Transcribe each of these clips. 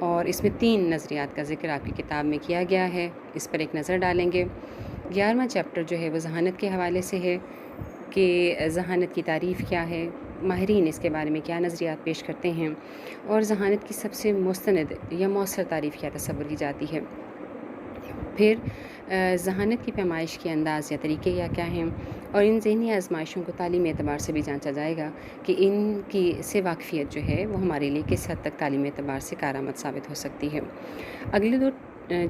اور اس میں 3 نظریات کا ذکر آپ کی کتاب میں کیا گیا ہے، اس پر ایک نظر ڈالیں گے۔ 11واں چیپٹر جو ہے وہ ذہانت کے حوالے سے ہے کہ ذہانت کی تعریف کیا ہے، ماہرین اس کے بارے میں کیا نظریات پیش کرتے ہیں، اور ذہانت کی سب سے مستند یا مؤثر تعریف کیا تصور کی جاتی ہے۔ پھر ذہانت کی پیمائش کے انداز یا طریقے کیا ہیں، اور ان ذہنی آزمائشوں کو تعلیمی اعتبار سے بھی جانچا جائے گا کہ ان کی سے واقفیت جو ہے وہ ہمارے لیے کس حد تک تعلیمی اعتبار سے کارآمد ثابت ہو سکتی ہے۔ اگلے 2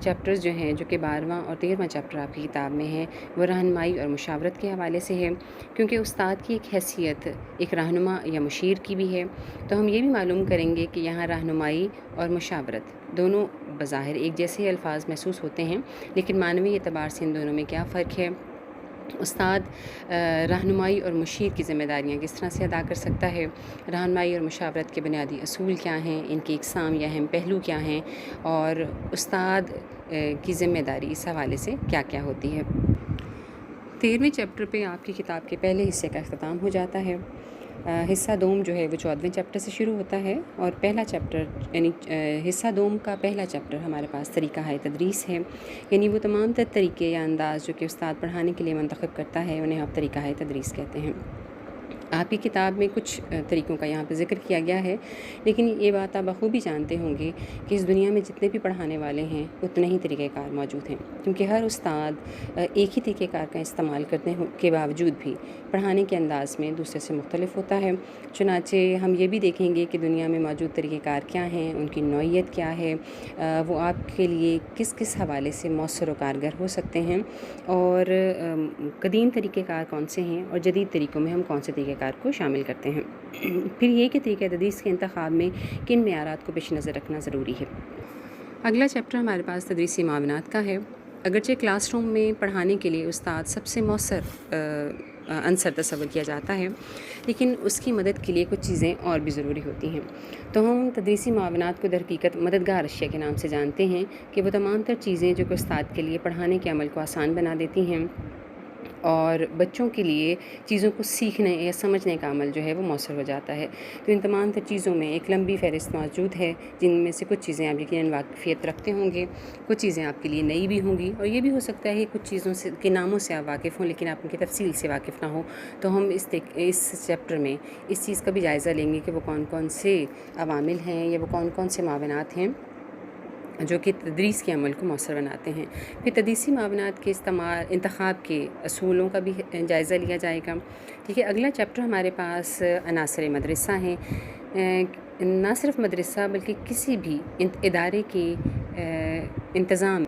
چیپٹرز جو ہیں، جو کہ 12واں اور 13واں چیپٹر آپ کی کتاب میں ہے، وہ رہنمائی اور مشاورت کے حوالے سے ہے، کیونکہ استاد کی ایک حیثیت ایک رہنما یا مشیر کی بھی ہے، تو ہم یہ بھی معلوم کریں گے کہ یہاں رہنمائی اور مشاورت دونوں بظاہر ایک جیسے الفاظ محسوس ہوتے ہیں، لیکن معنوی اعتبار سے ان دونوں میں کیا فرق ہے۔ استاد رہنمائی اور مشیر کی ذمہ داریاں کس طرح سے ادا کر سکتا ہے، رہنمائی اور مشاورت کے بنیادی اصول کیا ہیں، ان کے اقسام یا اہم پہلو کیا ہیں، اور استاد کی ذمہ داری اس حوالے سے کیا کیا ہوتی ہے۔ 13ویں چیپٹر پہ آپ کی کتاب کے پہلے حصے کا اختتام ہو جاتا ہے۔ حصہ دوم جو ہے وہ 14ویں چیپٹر سے شروع ہوتا ہے، اور پہلا چیپٹر یعنی حصہ دوم کا پہلا چیپٹر ہمارے پاس طریقہ تدریس ہے، یعنی وہ تمام تر طریقے یا انداز جو کہ استاد پڑھانے کے لیے منتخب کرتا ہے انہیں آپ طریقہ تدریس کہتے ہیں۔ آپ کی کتاب میں کچھ طریقوں کا یہاں پہ ذکر کیا گیا ہے، لیکن یہ بات آپ بخوبی جانتے ہوں گے کہ اس دنیا میں جتنے بھی پڑھانے والے ہیں اتنے ہی طریقہ کار موجود ہیں، کیونکہ ہر استاد ایک ہی طریقہ کار کا استعمال کرنے کے باوجود بھی پڑھانے کے انداز میں دوسرے سے مختلف ہوتا ہے۔ چنانچہ ہم یہ بھی دیکھیں گے کہ دنیا میں موجود طریقہ کار کیا ہیں، ان کی نوعیت کیا ہے، وہ آپ کے لیے کس کس حوالے سے مؤثر و کارگر ہو سکتے ہیں، اور قدیم طریقہ کار کون سے ہیں، اور جدید طریقوں میں ہم کون سے طریقہ کار کو شامل کرتے ہیں۔ پھر یہ کہ طریقہ تدریس کے انتخاب میں کن معیارات کو پیش نظر رکھنا ضروری ہے۔ اگلا چیپٹر ہمارے پاس تدریسی معاونات کا ہے۔ اگرچہ کلاس روم میں پڑھانے کے لیے استاد سب سے مؤثر عنصر تصور کیا جاتا ہے، لیکن اس کی مدد کے لیے کچھ چیزیں اور بھی ضروری ہوتی ہیں، تو ہم تدریسی معاونات کو در حقیقت مددگار اشیاء کے نام سے جانتے ہیں کہ وہ تمام تر چیزیں جو کہ استاد کے لیے پڑھانے کے عمل کو آسان بنا دیتی ہیں، اور بچوں کے لیے چیزوں کو سیکھنے یا سمجھنے کا عمل جو ہے وہ مؤثر ہو جاتا ہے۔ تو ان تمام تر چیزوں میں ایک لمبی فہرست موجود ہے، جن میں سے کچھ چیزیں آپ یقیناً واقفیت رکھتے ہوں گے، کچھ چیزیں آپ کے لیے نئی بھی ہوں گی، اور یہ بھی ہو سکتا ہے کچھ چیزوں سے کے ناموں سے آپ واقف ہوں لیکن آپ ان کی تفصیل سے واقف نہ ہوں۔ تو ہم اس چیپٹر میں اس چیز کا بھی جائزہ لیں گے کہ وہ کون کون سے عوامل ہیں یا وہ کون کون سے معاونات ہیں جو کہ تدریس کے عمل کو مؤثر بناتے ہیں۔ پھر تدریسی معاونات کے انتخاب کے اصولوں کا بھی جائزہ لیا جائے گا۔ ٹھیک ہے، اگلا چیپٹر ہمارے پاس عناصر مدرسہ ہیں۔ نہ صرف مدرسہ بلکہ کسی بھی ادارے کے انتظام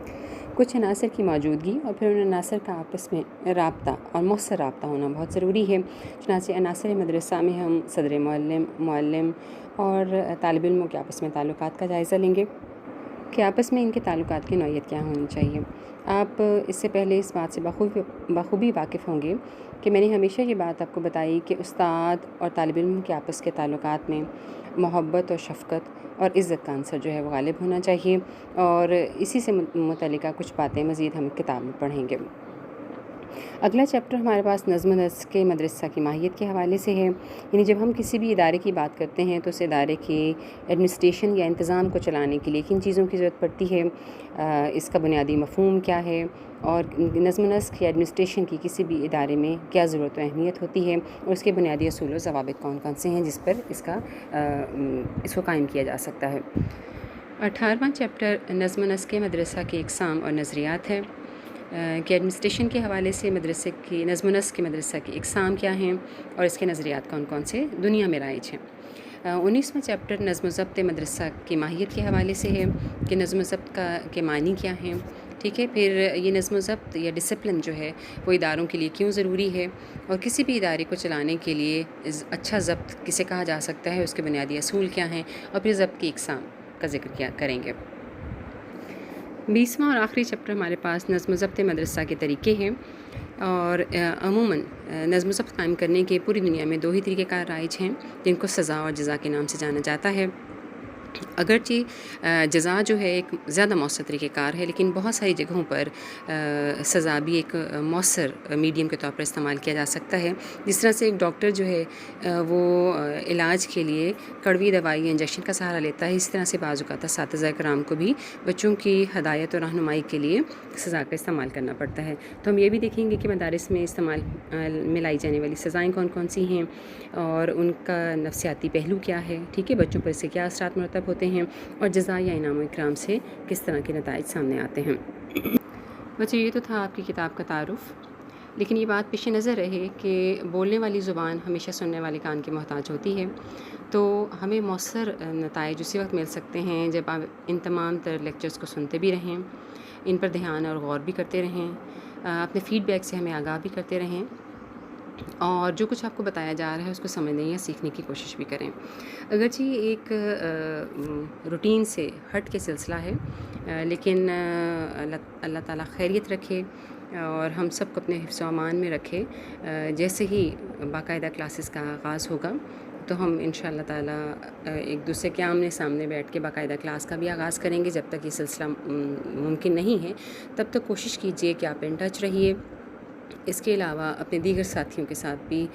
کچھ عناصر کی موجودگی اور پھر ان عناصر کا آپس میں رابطہ اور مؤثر رابطہ ہونا بہت ضروری ہے۔ چنانچہ عناصر مدرسہ میں ہم صدر معلم اور طالب علموں کے آپس میں تعلقات کا جائزہ لیں گے کہ آپس میں ان کے تعلقات کی نوعیت کیا ہونی چاہیے۔ آپ اس سے پہلے اس بات سے بخوبی واقف ہوں گے کہ میں نے ہمیشہ یہ بات آپ کو بتائی کہ استاد اور طالب علم کے آپس کے تعلقات میں محبت اور شفقت اور عزت کا عنصر جو ہے وہ غالب ہونا چاہیے، اور اسی سے متعلقہ کچھ باتیں مزید ہم کتاب میں پڑھیں گے۔ اگلا چیپٹر ہمارے پاس نظم و نسق مدرسہ کی ماہیت کے حوالے سے ہے، یعنی جب ہم کسی بھی ادارے کی بات کرتے ہیں تو اس ادارے کے ایڈمنسٹریشن یا انتظام کو چلانے کے لیے کن چیزوں کی ضرورت پڑتی ہے، اس کا بنیادی مفہوم کیا ہے، اور نظم و نسق یا ایڈمنسٹریشن کی کسی بھی ادارے میں کیا ضرورت و اہمیت ہوتی ہے، اور اس کے بنیادی اصول و ضوابط کون کون سے ہیں جس پر اس کو قائم کیا جا سکتا ہے۔ 18واں چیپٹر نظم و نسق مدرسہ کے اقسام اور نظریات ہے کہ ایڈمنسٹریشن کے حوالے سے مدرسے کی نظم و نسق کے مدرسہ کی اقسام کیا ہیں اور اس کے نظریات کون کون سے دنیا میں رائج ہیں۔ 19واں چیپٹر نظم و ضبط مدرسہ کی ماہیت کے حوالے سے ہے کہ نظم و ضبط کے معنی کیا ہیں۔ ٹھیک ہے، پھر یہ نظم و ضبط یا ڈسپلن جو ہے وہ اداروں کے لیے کیوں ضروری ہے، اور کسی بھی ادارے کو چلانے کے لیے اچھا ضبط کسے کہا جا سکتا ہے، اس کے بنیادی اصول کیا ہیں، اور پھر ضبط کی اقسام کا ذکر کریں گے۔ 20واں اور آخری چیپٹر ہمارے پاس نظم و ضبط مدرسہ کے طریقے ہیں، اور عموماً نظم و ضبط قائم کرنے کے پوری دنیا میں 2 ہی طریقہ کار رائج ہیں جن کو سزا اور جزا کے نام سے جانا جاتا ہے۔ اگرچہ جزا جو ہے ایک زیادہ مؤثر طریقہ کار ہے، لیکن بہت ساری جگہوں پر سزا بھی ایک مؤثر میڈیم کے طور پر استعمال کیا جا سکتا ہے۔ جس طرح سے ایک ڈاکٹر جو ہے وہ علاج کے لیے کڑوی دوائی یا انجیکشن کا سہارا لیتا ہے، اس طرح سے بعض اوقات اساتذہ کرام کو بھی بچوں کی ہدایت اور رہنمائی کے لیے سزا کا استعمال کرنا پڑتا ہے۔ تو ہم یہ بھی دیکھیں گے کہ مدارس میں استعمال میں لائی جانے والی سزائیں کون کون سی ہیں اور ان کا نفسیاتی پہلو کیا ہے، ٹھیک ہے، بچوں پر اس سے کیا اثرات مرتب ہوتے ہیں اور جزا یا انعام و اکرام سے کس طرح کے نتائج سامنے آتے ہیں۔ بچے یہ تو تھا آپ کی کتاب کا تعارف، لیکن یہ بات پیش نظر رہے کہ بولنے والی زبان ہمیشہ سننے والے کان کی محتاج ہوتی ہے، تو ہمیں مؤثر نتائج اسی وقت مل سکتے ہیں جب آپ ان تمام تر لیکچرز کو سنتے بھی رہیں، ان پر دھیان اور غور بھی کرتے رہیں، اپنے فیڈ بیک سے ہمیں آگاہ بھی کرتے رہیں، اور جو کچھ آپ کو بتایا جا رہا ہے اس کو سمجھنے یا سیکھنے کی کوشش بھی کریں۔ اگرچہ یہ ایک روٹین سے ہٹ کے سلسلہ ہے، لیکن اللہ تعالیٰ خیریت رکھے اور ہم سب کو اپنے حفظ و امان میں رکھے۔ جیسے ہی باقاعدہ کلاسز کا آغاز ہوگا تو ہم ان شاء اللہ تعالیٰ ایک دوسرے کے آمنے سامنے بیٹھ کے باقاعدہ کلاس کا بھی آغاز کریں گے۔ جب تک یہ سلسلہ ممکن نہیں ہے تب تک کوشش کیجیے کہ آپ ان ٹچ رہیے۔ اس کے علاوہ اپنے دیگر ساتھیوں کے ساتھ بھی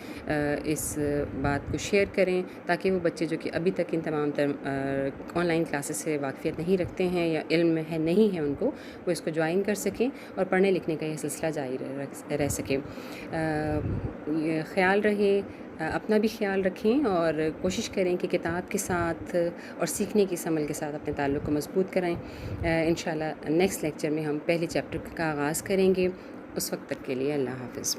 اس بات کو شیئر کریں تاکہ وہ بچے جو کہ ابھی تک ان تمام تر آن لائن کلاسز سے واقفیت نہیں رکھتے ہیں یا علم میں نہیں ہے ان کو، وہ اس کو جوائن کر سکیں اور پڑھنے لکھنے کا یہ سلسلہ جاری رہ سکے۔ خیال رہے، اپنا بھی خیال رکھیں اور کوشش کریں کہ کتاب کے ساتھ اور سیکھنے کی اس عمل کے ساتھ اپنے تعلق کو مضبوط کریں۔ انشاءاللہ نیکسٹ لیکچر میں ہم پہلے چیپٹر کا آغاز کریں گے۔ اس وقت تک کے لیے اللہ حافظ۔